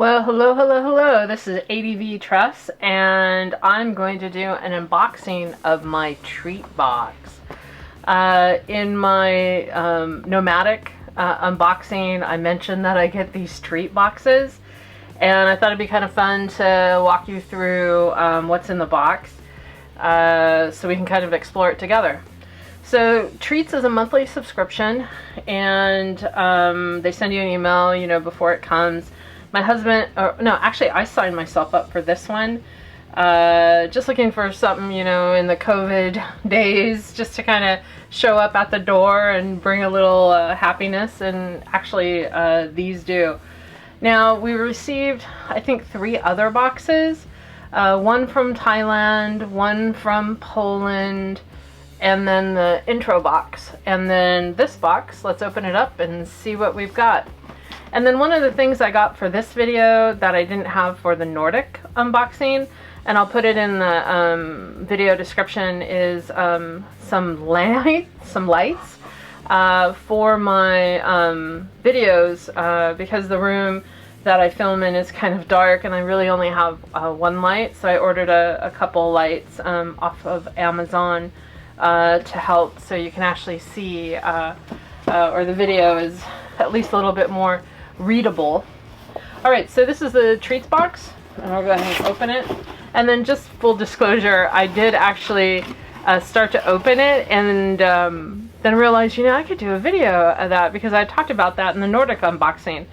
Well, hello. This is ADV Trust, and I'm going to do an unboxing of my treat box. In my nomadic unboxing, I mentioned that I get these treat boxes, and I thought it'd be kind of fun to walk you through what's in the box so we can kind of explore it together. So Treats is a monthly subscription, and they send you an email, before it comes. My husband, actually I signed myself up for this one, just looking for something, in the COVID days, just to kind of show up at the door and bring a little happiness, and actually these do. Now, we received, I think, 3 other boxes, one from Thailand, one from Poland, and then the intro box. And then this box, let's open it up and see what we've got. And then one of the things I got for this video that I didn't have for the Nordic unboxing, and I'll put it in the video description, is some lights for my videos, because the room that I film in is kind of dark and I really only have one light, so I ordered a couple lights off of Amazon to help, so you can actually see, or the video is at least a little bit more readable. Alright, so this is the treats box, and I'll go ahead and open it. And then, just full disclosure, I did actually start to open it, and then realized, I could do a video of that, because I talked about that in the Nordic unboxing.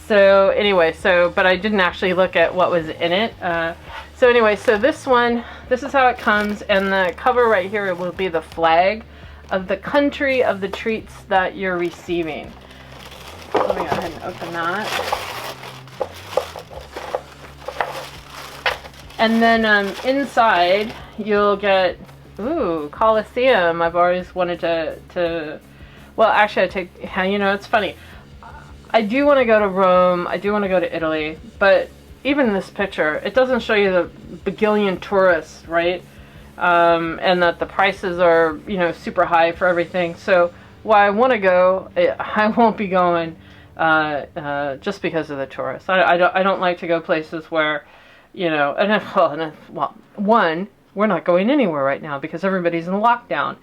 So anyway, but I didn't actually look at what was in it. So anyway, so this is how it comes, and the cover right here will be the flag of the country of the treats that you're receiving. Let me go ahead and open that. And then inside you'll get, Colosseum. I've always wanted to well, actually it's funny. I do want to go to Rome, I do want to go to Italy, but even in this picture, it doesn't show you the bagillion tourists, right? And that the prices are, super high for everything. So while I want to go, I won't be going just because of the tourists. I don't like to go places where, one, we're not going anywhere right now because everybody's in lockdown.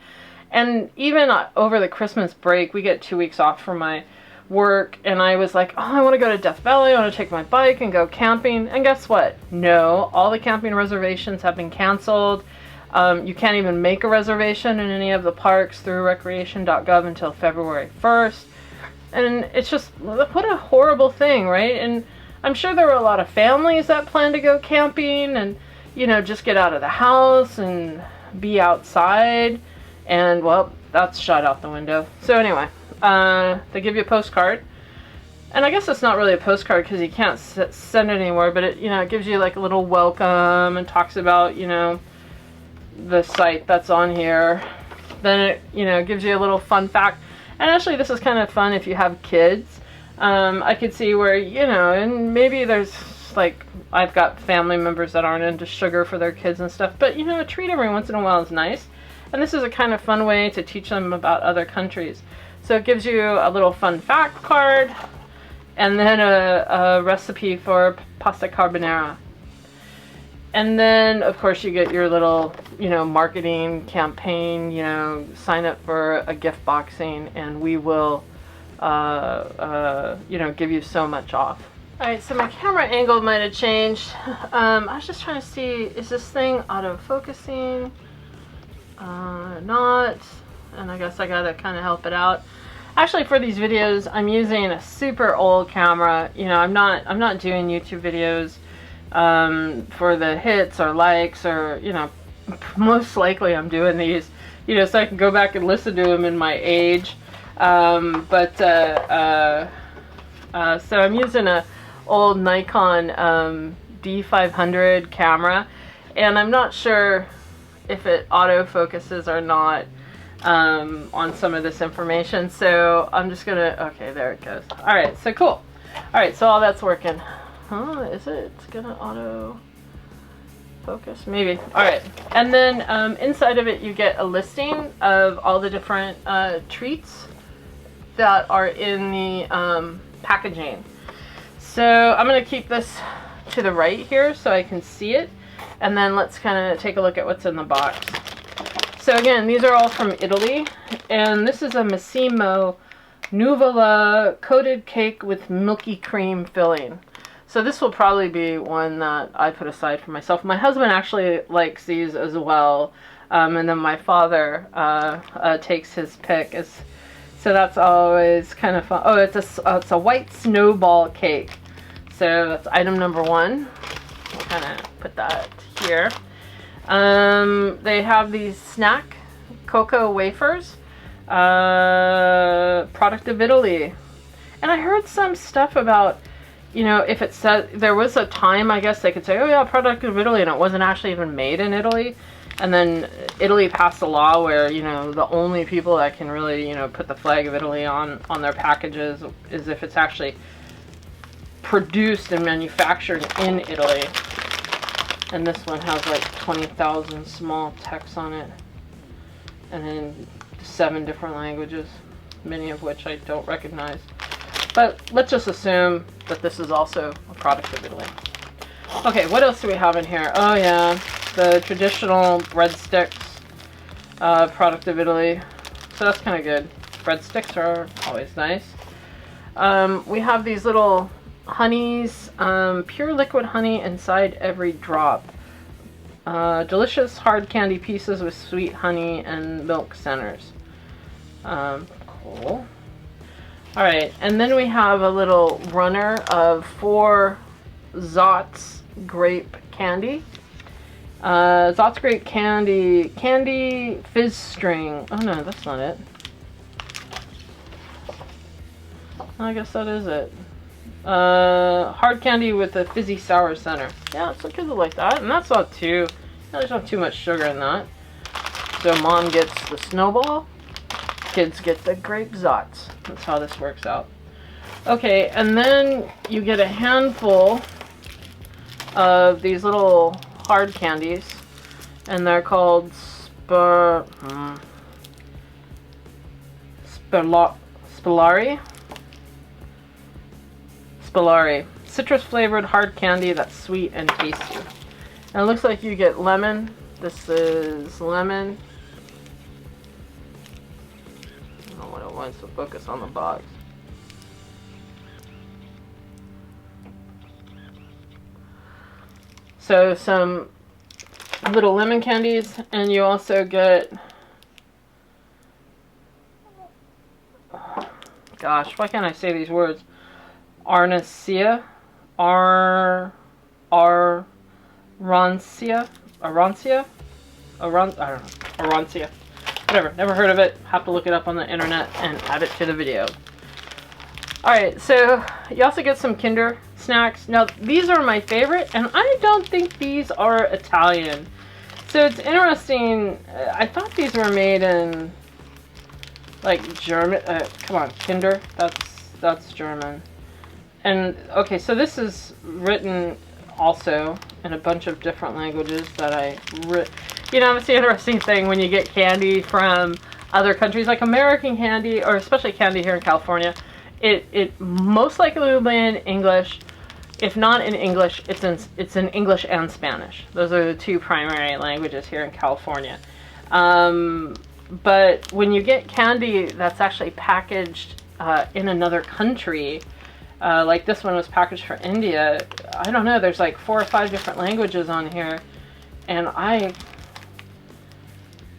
And even over the Christmas break, we get 2 weeks off from my work, and I was like, I want to go to Death Valley, I want to take my bike and go camping. And guess what? No, all the camping reservations have been canceled. You can't even make a reservation in any of the parks through recreation.gov until February 1st. And it's just, what a horrible thing, right? And I'm sure there were a lot of families that plan to go camping and, just get out of the house and be outside. And, well, that's shot out the window. So anyway, they give you a postcard. And I guess it's not really a postcard because you can't send it anywhere, but it, it gives you like a little welcome and talks about, the site that's on here. Then it, gives you a little fun fact. And actually, this is kind of fun if you have kids. I could see where, and maybe there's, like, I've got family members that aren't into sugar for their kids and stuff, but, a treat every once in a while is nice. And this is a kind of fun way to teach them about other countries. So it gives you a little fun fact card, and then a recipe for pasta carbonara. And then, of course, you get your little, marketing campaign, sign up for a gift boxing, and we will, give you so much off. Alright, so my camera angle might have changed. I was just trying to see, is this thing auto-focusing? Not. And I guess I gotta kind of help it out. Actually, for these videos, I'm using a super old camera. I'm not doing YouTube videos for the hits or likes, or most likely I'm doing these so I can go back and listen to them in my age, so I'm using a old Nikon D500 camera, and I'm not sure if it auto focuses or not on some of this information, so I'm just gonna, okay, there it goes. Alright, so cool. Alright, so all that's working. Is it? It's gonna auto focus? Maybe. Alright. And then inside of it you get a listing of all the different treats that are in the packaging. So I'm going to keep this to the right here so I can see it. And then let's kind of take a look at what's in the box. So again, these are all from Italy. And this is a Massimo Nuvola coated cake with milky cream filling. So this will probably be one that I put aside for myself. My husband actually likes these as well. And then my father takes his pick. So that's always kind of fun. Oh, it's a white snowball cake. So that's item number 1. We'll kind of put that here. They have these snack cocoa wafers, product of Italy. And I heard some stuff about, you know, if it said, there was a time, I guess they could say, oh yeah, product of Italy, and it wasn't actually even made in Italy. And then Italy passed a law where, you know, the only people that can really, you know, put the flag of Italy on their packages is if it's actually produced and manufactured in Italy. And this one has like 20,000 small texts on it. And in 7 different languages, many of which I don't recognize. But let's just assume that this is also a product of Italy. Okay, what else do we have in here? Oh yeah, the traditional breadsticks, product of Italy. So that's kind of good. Breadsticks are always nice. We have these little honeys, pure liquid honey inside every drop. Delicious hard candy pieces with sweet honey and milk centers. Cool. Alright, and then we have a little runner of 4 Zotz grape candy. Zotz grape candy fizz string. Oh no, that's not it. I guess that is it. Hard candy with a fizzy sour center. Yeah, so kids will like that, and that's not too, there's not too much sugar in that. So mom gets the snowball, kids get the grape Zotz. That's how this works out. Okay, and then you get a handful of these little hard candies, and they're called Spillari. Citrus flavored hard candy that's sweet and tasty. And it looks like you get lemon. This is lemon. I don't know what it wants to focus on the box. So some little lemon candies, and you also get, gosh, why can't I say these words? Arancia, I don't know, Arancia, whatever, never heard of it, have to look it up on the internet and add it to the video. Alright, so you also get some Kinder snacks. Now, these are my favorite, and I don't think these are Italian. So it's interesting, I thought these were made in, like, German, come on, Kinder, that's German. And, okay, so this is written also in a bunch of different languages that you know, it's the interesting thing when you get candy from other countries, like American candy, or especially candy here in California. It most likely will be in English. If not in English, it's in English and Spanish. Those are the 2 primary languages here in California. But when you get candy that's actually packaged in another country, like this one was packaged for India, I don't know, there's like 4 or 5 different languages on here, and I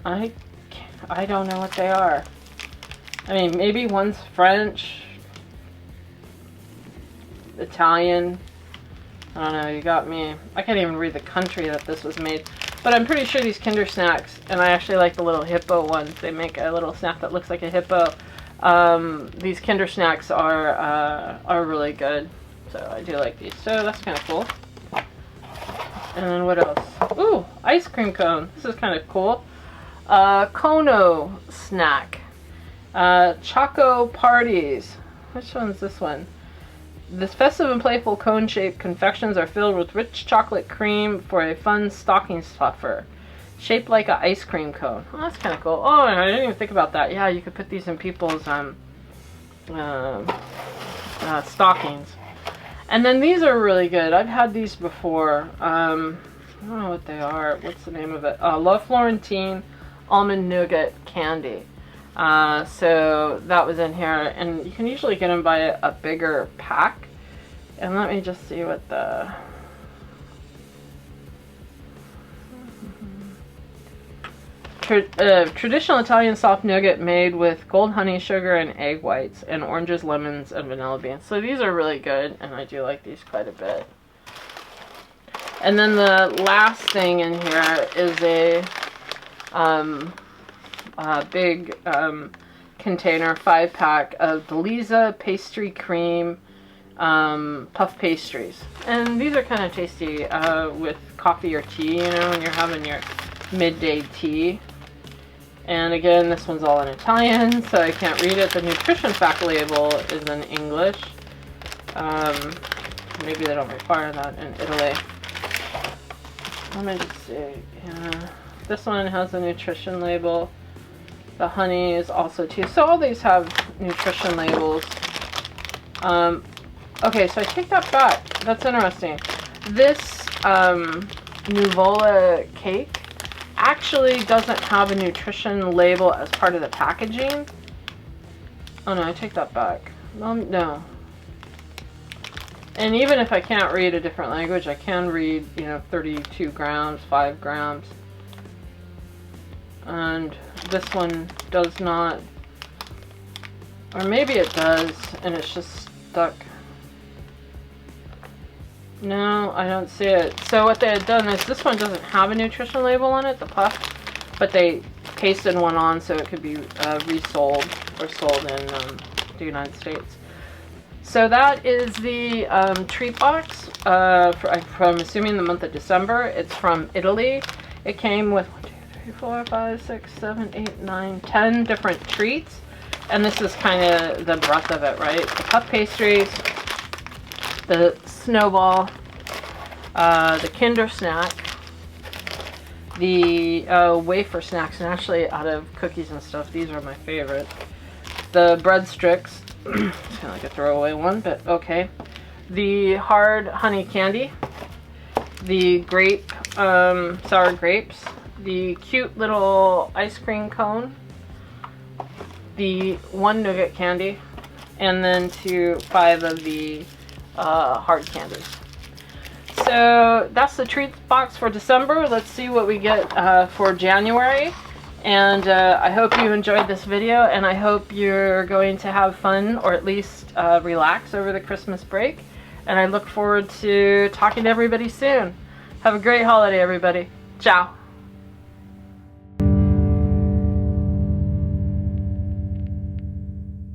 don't know what they are. I mean, maybe one's French, Italian, I don't know, you got me. I can't even read the country that this was made. But I'm pretty sure these Kinder snacks, and I actually like the little hippo ones. They make a little snack that looks like a hippo. These Kinder snacks are really good. So I do like these. So that's kind of cool. And then what else? Ooh, ice cream cone. This is kind of cool. Kono snack. Choco parties. Which one's this one? This festive and playful cone-shaped confections are filled with rich chocolate cream for a fun stocking stuffer. Shaped like an ice cream cone. Oh, that's kind of cool. Oh, I didn't even think about that. Yeah, you could put these in people's stockings. And then these are really good. I've had these before. I don't know what they are. What's the name of it? La Florentine Almond Nougat Candy. So that was in here, and you can usually get them by a bigger pack. And let me just see what the... traditional Italian soft nougat made with gold honey, sugar, and egg whites, and oranges, lemons, and vanilla beans. So these are really good, and I do like these quite a bit. And then the last thing in here is a big container, 5-pack of Delisa pastry cream puff pastries. And these are kind of tasty with coffee or tea, you know, when you're having your midday tea. And again, this one's all in Italian, so I can't read it. The nutrition fact label is in English. Maybe they don't require that in Italy. Let me just see. Yeah. This one has a nutrition label. The honey is also too. So all these have nutrition labels. Okay, so I take that back. That's interesting. This Nuvola cake actually doesn't have a nutrition label as part of the packaging. Oh no, I take that back. No. And even if I can't read a different language, I can read, you know, 32 grams, 5 grams. And this one does not. Or maybe it does, and it's just stuck. No, I don't see it. So what they had done is, this one doesn't have a nutrition label on it, the puff, but they pasted one on so it could be resold or sold in the United States. So that is the treat box from assuming the month of December. It's from Italy. It came with 1, 2, 3, 4, 5, 6, 7, 8, 9, 10 different treats. And this is kind of the breadth of it, right? The puff pastries, the snowball, the Kinder snack, the wafer snacks, and actually out of cookies and stuff, these are my favorite. The breadsticks, it's kind of like a throwaway one, but okay. The hard honey candy, the grape, sour grapes, the cute little ice cream cone, the 1 nougat candy, and then 5 of the hard candies. So that's the treat box for December. Let's see what we get for January. And I hope you enjoyed this video, and I hope you're going to have fun, or at least relax over the Christmas break. And I look forward to talking to everybody soon. Have a great holiday, everybody. Ciao.